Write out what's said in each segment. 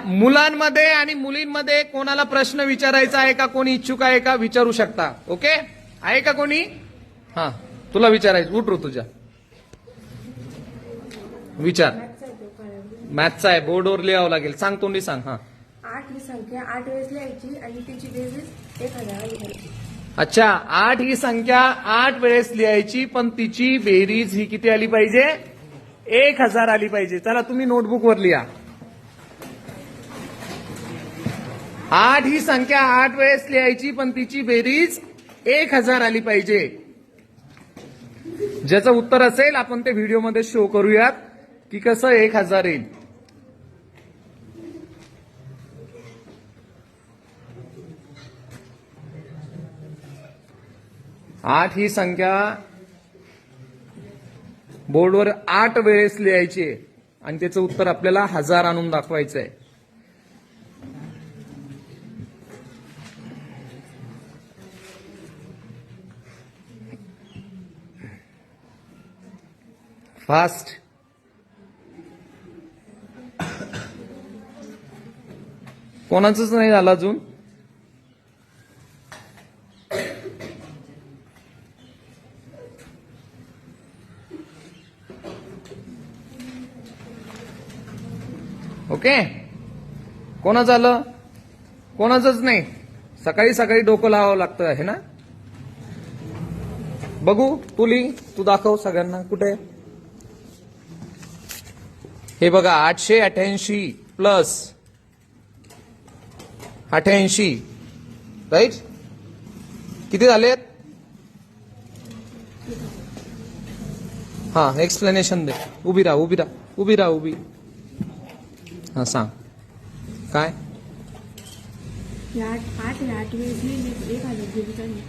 मुलांमध्ये आणि मुलींमध्ये कोणाला प्रश्न विचारायचा आहे का? कोणी इच्छुक आहे का? विचारू शकता. ओके, आहे का कोणी? हा, तुला विचारायचं. उठ तुझ्या विचार. मॅथचा आहे, बोर्डवर लिहावं लागेल. सांग, तोंडी सांग. हा, 8 ही संख्या 8 वेळेस लिहायची आणि तिची बेरीज 1000 आली पाहिजे. अच्छा, 8 ही संख्या 8 वेळेस लिहायची, पण तिची बेरीज ही किती आली पाहिजे? 1000 आली पाहिजे. चला, तुम्ही नोटबुकवर लिहा. 8 ही संख्या 8 वेळेस लिहायची, पण तिची बेरीज 1000 आली पाहिजे. ज्याचं उत्तर असेल आपण ते व्हिडिओमध्ये शो करूयात की कसं 1000 येईल. आठ ही संख्या बोर्डवर 8 वेळेस लिहायची आहे आणि त्याचं उत्तर आपल्याला 1000 आणून दाखवायचं आहे. फास्ट. कोणाचंच नाही झालं अजून? ओके, कोणाचं झालं? कोणाचंच नाही. सकाळी सकाळी डोकं लावावं लागतं आहे ना. बघू, तू दाखव सगळ्यांना. कुठे? हे बघा, 888 प्लस 88, राईट? किती झालेत? हा, एक्सप्लेनेशन दे. उभी राहा. हा, सांग काय? 8 वेळेस लिहिले 1000 बेरीज आली.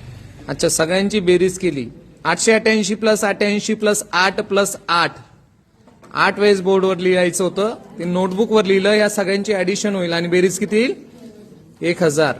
अच्छा, सगळ्यांची बेरीज केली. 888 प्लस 88 प्लस 8 प्लस 8. 8 वेळेस बोर्डवर लिहायचं होतं, ते नोटबुकवर लिहिलं. या सगळ्यांची ऍडिशन होईल आणि बेरीज किती येईल? 1000.